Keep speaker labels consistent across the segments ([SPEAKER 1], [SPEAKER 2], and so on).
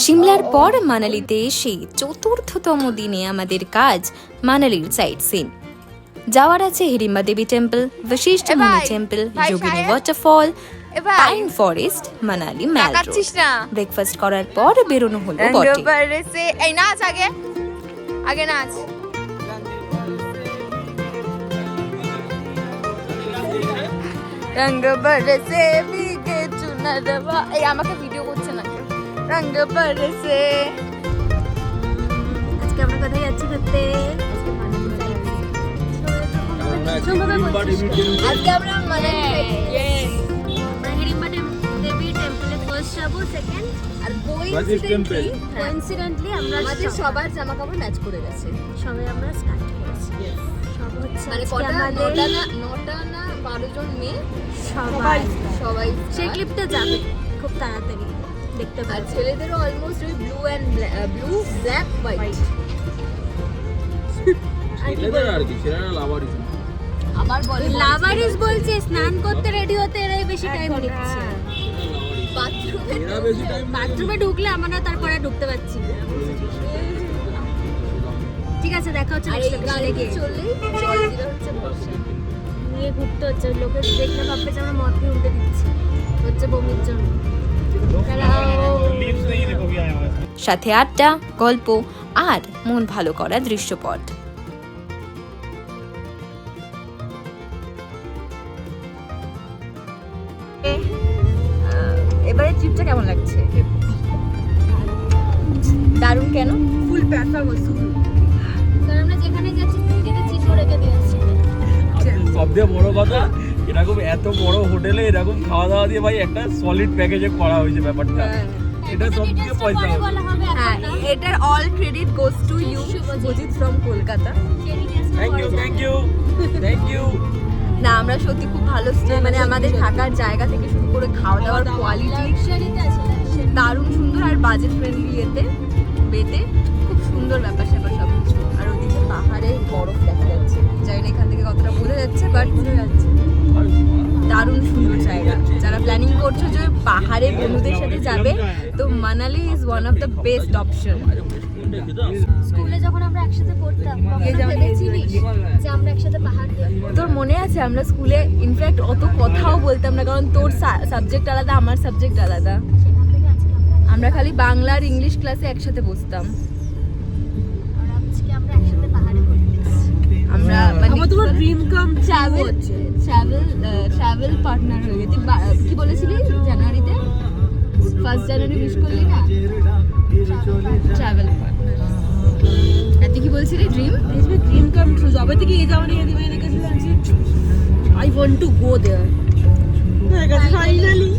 [SPEAKER 1] সিমলার পর মানালিতে এসে চতুর্থতম দিনে আমাদের কাজ মানালির সাইট সিন। যাওয়ার আছে Hidimba Devi temple, Vashishtha Muni temple, Jogini waterfall, pine forest, Manali mall road. Breakfast করার পর বেরোনো হলো বটে।
[SPEAKER 2] এই নাচ আগে আগে নাচ। রঙ বরসে ভিগে চুনরবা। এই আমাকে ভিডিও করছে না কেউ। রঙ বরসে।
[SPEAKER 3] আজকে আমরা কোথায় যাচ্ছি ঘুরতে?
[SPEAKER 2] আজকে আমরা মানালি
[SPEAKER 3] হিড়িম্বা দেবী টেম্পলে ফার্স্ট যাবো, সেকেন্ড
[SPEAKER 2] আর
[SPEAKER 3] কোইন্সিডেন্টলি আমরা
[SPEAKER 2] আমাদের সবার জামা কাপড় ম্যাচ করে গেছে।
[SPEAKER 3] সবাই আমরা স্টার্ট করেছি। সব হচ্ছে
[SPEAKER 2] মানে
[SPEAKER 3] আজকে
[SPEAKER 2] কটা
[SPEAKER 3] আমাদের
[SPEAKER 2] নটা না 12 জন মেয়ে
[SPEAKER 3] সবাই
[SPEAKER 2] সবাই
[SPEAKER 3] সেই ক্লিপটা যাবে খুব তাড়াতাড়ি দেখতে
[SPEAKER 2] আর
[SPEAKER 3] পাচ্ছি।
[SPEAKER 2] ছেলেদেরও অলমোস্ট ওই ব্লু ব্ল্যাক হোয়াইট।
[SPEAKER 4] আর কি ছেলেরা লাভারিস
[SPEAKER 2] আমার বলে
[SPEAKER 3] লাভারিস বলছে স্নান করতে রেডি হতে এরাই বেশি টাইম নিচ্ছে।
[SPEAKER 4] এরা বেশি টাইম
[SPEAKER 3] বাথরুমে ঢুকলে আমরা তারপরে ঢুকতে পারছি না। ঠিক আছে, দেখা হচ্ছে
[SPEAKER 2] আর এই
[SPEAKER 3] নেক্সট
[SPEAKER 2] গাড়ি
[SPEAKER 3] এপিসোডে গিয়ে।
[SPEAKER 2] চললেই জল দিলে হচ্ছে বর্ষা।
[SPEAKER 3] নিয়ে ঘুরতে হচ্ছে, লোকে দেখলে ভাববে যে আমরা মদ খেয়ে উল্টে দিচ্ছি, হচ্ছে বমির জন্য।
[SPEAKER 1] সাথে আড্ডা, গল্প আর মন ভালো করা দৃশ্যপট।
[SPEAKER 2] এবারে ট্রিপটা কেমন লাগছে? দারুণ। কেন?
[SPEAKER 3] ফুল পারফরম্যান্স। কারণ আমরা যেখানে যাচ্ছি টিকিটে চিঠি রেখে দিয়েছি।
[SPEAKER 4] সবথেকে বড় কথা, এরকম এত বড় হোটেলে এরকম খাওয়া দাওয়া দিয়ে ভাই একটা সলিড প্যাকেজে করা হয়েছে ব্যাপারটা। এটা সবথেকে পয়সা হবে।
[SPEAKER 2] হ্যাঁ, এটার all credit goes to you Sujit from Kolkata.
[SPEAKER 4] Thank you thank you thank you.
[SPEAKER 2] না, আমরা সত্যি খুব ভালো স্টে, মানে আমাদের থাকার জায়গা থেকে শুরু করে খাওয়া দাওয়ার কোয়ালিটি দারুণ সুন্দর আর বাজেট ফ্রেন্ডলি। বেতে খুব সুন্দর ব্যাপার স্যাপার সব কিছু। আর ওদিকে পাহাড়ে বরফ দেখা যাচ্ছে, জানি না এখান থেকে কতটা বোঝা যাচ্ছে, বাট বোঝা যাচ্ছে। দারুণ সুন্দর জায়গা। যারা প্ল্যানিং করছো যে পাহাড়ে বন্ধুদের সাথে যাবে, তো Manali is one of the best option.
[SPEAKER 3] স্কুলে যখন আমরা একসাথে পড়তাম ভেবেছিলিস যে আমরা একসাথে পাহাড় দেখবো?
[SPEAKER 2] তোর মনে আছে আমরা স্কুলে ইনফ্যাক্ট অত কথাও বলতাম না, কারণ তোর সাবজেক্ট আলাদা, আমার সাবজেক্ট আলাদা।
[SPEAKER 3] সেখান থেকে আজকে
[SPEAKER 2] আমরা খালি বাংলা আর ইংলিশ ক্লাসে একসাথে বসতাম।
[SPEAKER 3] আজকে আমরা একসাথে পাহাড়ে ঘুরতে এসেছি।
[SPEAKER 2] আমরা মানে
[SPEAKER 3] আমার তোমার ড্রিম কাম
[SPEAKER 2] ট্রাভেল পার্টনার হয়ে গেছি। কি বলেছিলি জানুয়ারিতে? 1 জানুয়ারি উইশ করলি না? Travel partner. আর তুই কি বলছিলি?
[SPEAKER 3] Dream come true. যবে থেকে এই যাওয়া নিয়ে দিবে এনেকে I want to go there. Finally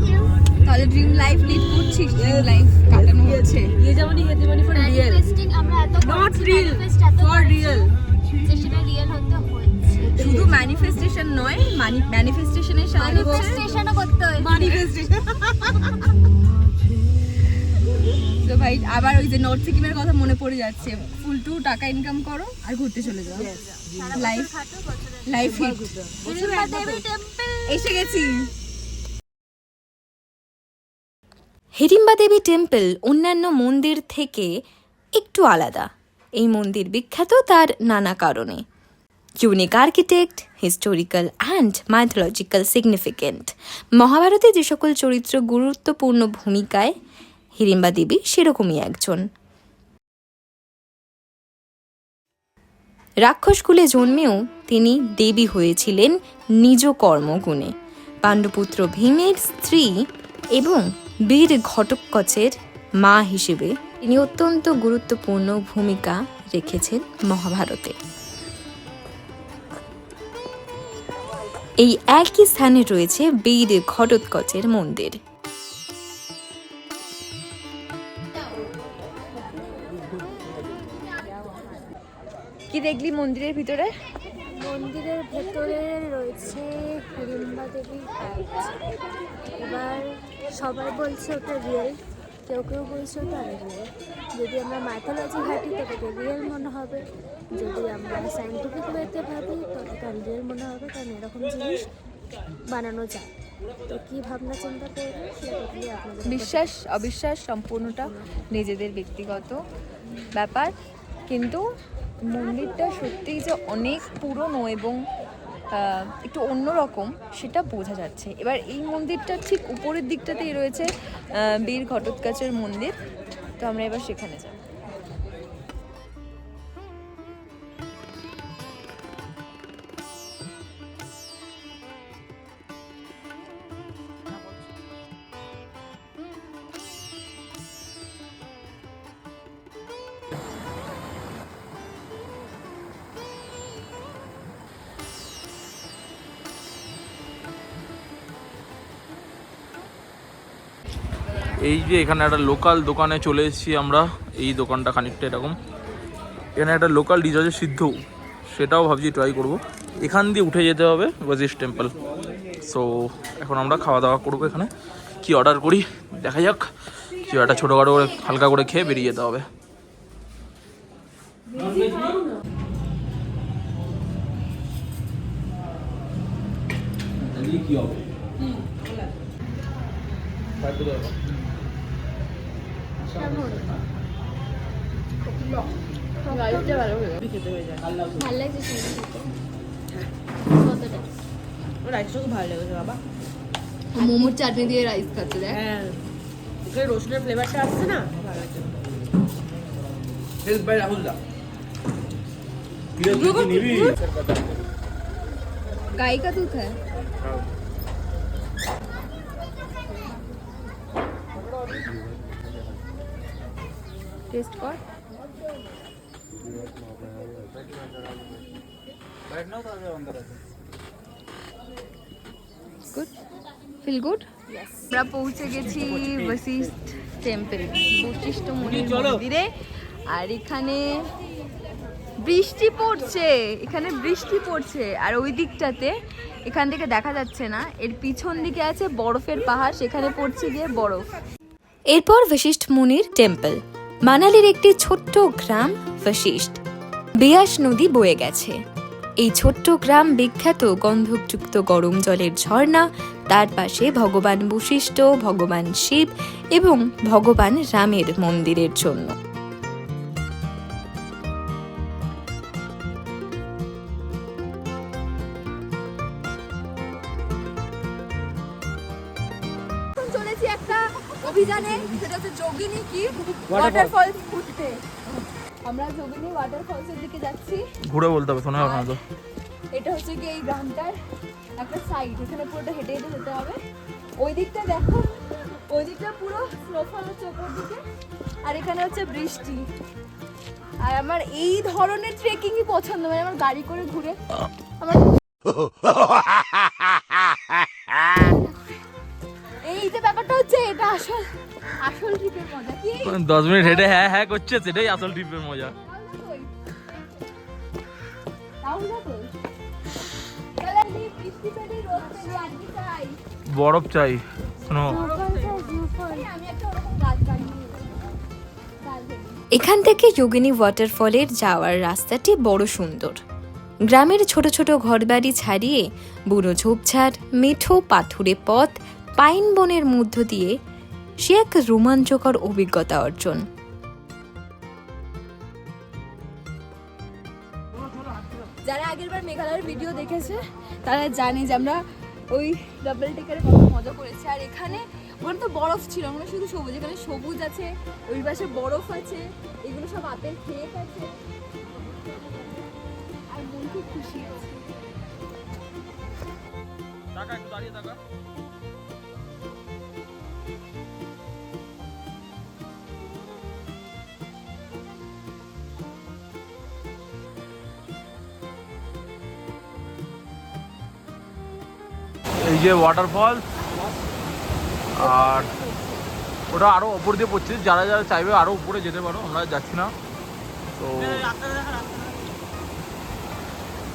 [SPEAKER 2] তাহলে ড্রিম লাইফ লিড করছিস? ড্রিম লাইফ কাটানো হচ্ছে।
[SPEAKER 3] ये जाओ नहीं ये मानी फॉर रियल। আমরা এত
[SPEAKER 4] Not real,
[SPEAKER 3] for
[SPEAKER 4] real.
[SPEAKER 3] যে সেটা রিয়েল হতে হচ্ছে।
[SPEAKER 2] শুধু ম্যানিফেস্টেশন নয়, ম্যানিফেস্টেশনের সাথে
[SPEAKER 3] ম্যানিফেস্টেশনও করতে হয়।
[SPEAKER 2] তো ভাই আবার ওই যে নর্থ সিকিমের কথা মনে পড়ে যাচ্ছে। ফুল টু টাকা ইনকাম করো আর ঘুরতে চলে যাও। Life hit.
[SPEAKER 3] Hidimba Devi temple
[SPEAKER 2] এসে গেছি।
[SPEAKER 1] হিড়িম্বা দেবী টেম্পল অন্যান্য মন্দির থেকে একটু আলাদা। এই মন্দির বিখ্যাত তার নানা কারণে। Unique architect, historical and mythological significant. মহাভারতে যে সকল চরিত্র গুরুত্বপূর্ণ ভূমিকায়, হিড়িম্বা দেবী সেরকমই একজন। রাক্ষসকুলে জন্মেও তিনি দেবী হয়েছিলেন নিজ কর্মগুণে। পাণ্ডুপুত্র ভীমের স্ত্রী এবং বীর ঘটোৎকচের মা হিসেবে তিনি অত্যন্ত গুরুত্বপূর্ণ ভূমিকা রেখেছেন মহাভারতে। এই একই স্থানে রয়েছে বীর ঘটোৎকচের মন্দির।
[SPEAKER 2] কি দেখলি মন্দিরের ভিতরে?
[SPEAKER 3] মন্দিরের ভেতরে রয়েছে হিড়িম্বা দেবীর কাজ। এবার সবাই বলছে ওটা রিয়েল,
[SPEAKER 5] কেউ কেউ বলছে ওটা রিয়েল। যদি আমরা মাইথোলজি ঘাঁটি তো ওটাকে রিয়েল মনে হবে, যদি আমরা সায়েন্টিফিক ওয়েতে ভাবি তো এটা রিয়েল মনে হবে, কারণ এরকম জিনিস বানানো যায়। তো কী ভাবনা চিন্তা করবে সেটা দিয়ে আপনাদের
[SPEAKER 2] বিশ্বাস অবিশ্বাস সম্পূর্ণটা নিজেদের ব্যক্তিগত ব্যাপার, কিন্তু মন্দিরটা সত্যিই যে অনেক পুরনো এবং একটু অন্যরকম সেটা বোঝা যাচ্ছে। এবার এই মন্দিরটার ঠিক উপরের দিকটাতেই রয়েছে বীর ঘটোৎকচের মন্দির, তো আমরা এবার সেখানে যাব।
[SPEAKER 4] এই যে এখানে একটা লোকাল দোকানে চলে এসেছি আমরা। এই দোকানটা খানিকটা এরকম, এখানে একটা লোকাল ডিশ আছে সিদ্ধ, সেটাও ভাবছি ট্রাই করব। এখান দিয়ে উঠে যেতে হবে বশিষ্ঠ টেম্পল। সো এখন আমরা খাওয়া দাওয়া করবো এখানে। কি অর্ডার করি দেখা যাক, কি একটা ছোটোখাটো করে হালকা করে খেয়ে বেরিয়ে যেতে হবে। কি হবে
[SPEAKER 5] ভালো লাগছে শুনে কতটা।
[SPEAKER 3] রাইসটা খুব ভালো লেগেছে বাবা।
[SPEAKER 2] মোমোর চাটনি দিয়ে রাইস খাচ্ছে দেখ।
[SPEAKER 3] হ্যাঁ, এখানে রসুনের ফ্লেভারটা আসছে না, ভালো লাগছে।
[SPEAKER 4] হেল্প বাই রাহুল দা।
[SPEAKER 2] गाय का दूध है। टेस्ट कर। Good, feel good. আমরা পৌঁছে গেছি বশিষ্ঠ টেম্পল, বশিষ্ঠ মুনির মন্দিরে। আর এখানে বৃষ্টি পড়ছে, এখানে বৃষ্টি পড়ছে। আর ওই দিকটাতে এখান থেকে দেখা যাচ্ছে না, এর পিছন দিকে আছে বরফের পাহাড়, সেখানে পড়ছে গিয়ে বরফ।
[SPEAKER 1] এরপর বশিষ্ঠ মুনির টেম্পল। মানালির একটি ছোট্ট গ্রাম বশিষ্ঠ। বিয়াস নদী বয়ে গেছে। এই ছোট্ট গ্রাম বিখ্যাত গন্ধযুক্ত গরম জলের ঝর্ণা, তার পাশে ভগবান বশিষ্ঠ, ভগবান শিব এবং ভগবান রামের মন্দিরের জন্য।
[SPEAKER 2] চলেছি একটা অভিযানে, সেটা হচ্ছে যোগিনী কি ওয়াটারফলস ঘুরতে। আমরা যোগিনী ওয়াটারফলসের দিকে যাচ্ছি।
[SPEAKER 4] ঘুরে বলতে হবে, শোনা হবে না তো।
[SPEAKER 2] এটা হচ্ছে কি এই গ্রামটার একটা সাইড, এখানে পুরোটা হেঁটে হেঁটে যেতে হবে। ওই দিকটা দেখো, ওই দিকটা পুরো স্নোফল হচ্ছে ওপর দিকে, আর এখানে হচ্ছে বৃষ্টি। আর আমার এই ধরনের ট্রেকিংই পছন্দ, মানে আমার গাড়ি করে ঘুরে আমার এই যে ব্যাপারটা হচ্ছে, এটা আসল আসল ট্রিপের মজা। কি
[SPEAKER 4] 10 মিনিট হেঁটে হ্যাঁ হ্যাঁ করছে, সেটাই আসল ট্রিপের মজা। বরফ চাই, শোনো।
[SPEAKER 1] এখান থেকে যোগিনী ওয়াটারফলের যাওয়ার রাস্তাটি বড় সুন্দর। গ্রামের ছোট ছোট ঘরবাড়ি ছাড়িয়ে বুড়ো ঝোপঝাড়, মেঠো পাথুরে পথ, পাইন বনের মধ্য দিয়ে সে এক রোমাঞ্চকর অভিজ্ঞতা অর্জন।
[SPEAKER 2] যারা আগেরবার মেঘালয়ের ভিডিও দেখেছে তারা জানে যে আমরা ওই ডাবল টেকারে কত মজা করেছি। আর এখানে ওখানে তো বরফ ছিল, আমরা শুধু সবুজ, এখানে সবুজ আছে, ওই পাশে বরফ আছে, এগুলো সব আপেল খেয়ে আছে। আর মন খুব খুশি আছে।
[SPEAKER 4] টাকা একটু দাঁড়িয়ে টাকা। এই যে ওয়াটারফল, আর ওটা আরো উপর দিয়ে পড়ছে। যারা যারা চাইবে আরো উপরে যেতে পারো, আমরা যাচ্ছি না। তো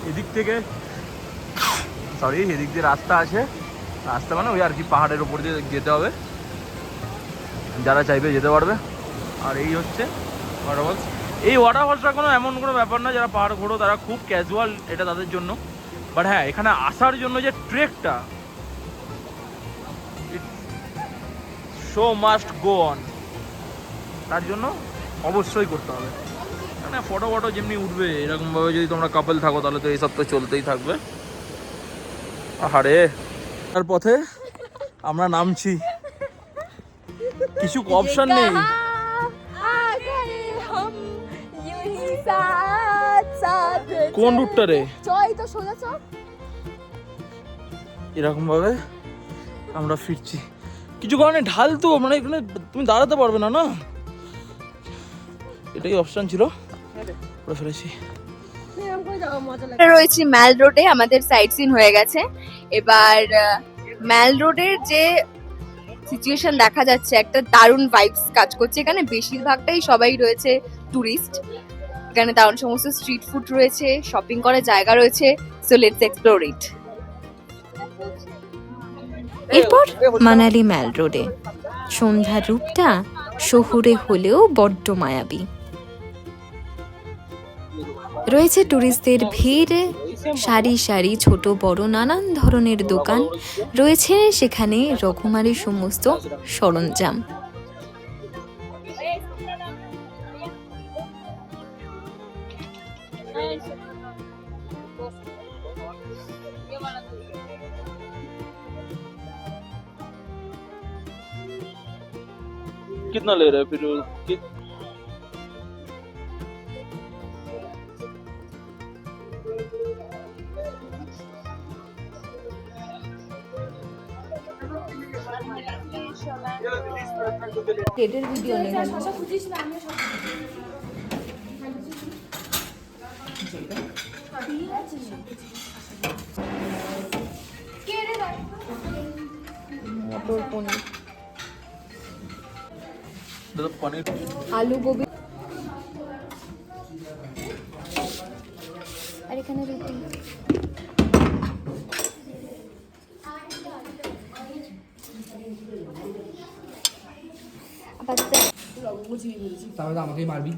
[SPEAKER 4] এদিক থেকে এদিক দিয়ে রাস্তা আছে, রাস্তা মানে ওই আর কি পাহাড়ের উপর দিয়ে যেতে হবে। যারা চাইবে যেতে পারবে। আর এই হচ্ছে ওয়াটারফলস। এই ওয়াটারফলসটা কোনো এমন কোনো ব্যাপার না, যারা পাহাড় ঘোরো তারা খুব ক্যাজুয়াল, এটা তাদের জন্য। বাট হ্যাঁ, এখানে আসার জন্য যে ট্রেকটা, শো মাস্ট গো অন, তার জন্য অবশ্যই করতে হবে। মানে ফটো যেমনি উঠবে, এরকমভাবে যদি তোমরা কাপল থাকো তাহলে তো এইসব তো চলতেই থাকবে। আহারে, তার পথে আমরা নামছি, কিছু অপশন নেই। কোন রুটটা রে?
[SPEAKER 2] চই তো সোজা চ।
[SPEAKER 4] এরকম ভাবে আমরা ফিরছি। কিছু কারণে ঢাল তো, মানে এখানে তুমি দাঁড়াতে পারবে না, না এটাই অপশন ছিল, করে ফেলেছি।
[SPEAKER 2] রয়েছি ম্যাল রোডে, আমাদের সাইট সিন হয়ে গেছে। এবার ম্যাল রোডের যে সিচুয়েশন দেখা যাচ্ছে, একটা দারুণ ভাইবস কাজ করছে এখানে। বেশিরভাগটাই সবাই রয়েছে টুরিস্ট। এখানে দারুণ সমস্ত স্ট্রিট ফুড রয়েছে, শপিং করার জায়গা রয়েছে। সো লেটস এক্সপ্লোর ইট।
[SPEAKER 1] এরপর মানালি ম্যাল রোডে। সন্ধ্যার রূপটা শহুরে হলেও বড্ড মায়াবী। রয়েছে টুরিস্টদের ভিড়, সারি সারি ছোট বড় নানান ধরনের দোকান, রয়েছে সেখানে রকমারি সমস্ত সরঞ্জাম।
[SPEAKER 4] कितना ले रहा है फिर?
[SPEAKER 1] ডেটের ভিডিও নেই। মটর পনির,
[SPEAKER 4] दादा पनीर
[SPEAKER 1] আলু গোবি, আর এখানে রুটি।
[SPEAKER 6] তাহলে আমাকেই মারবি।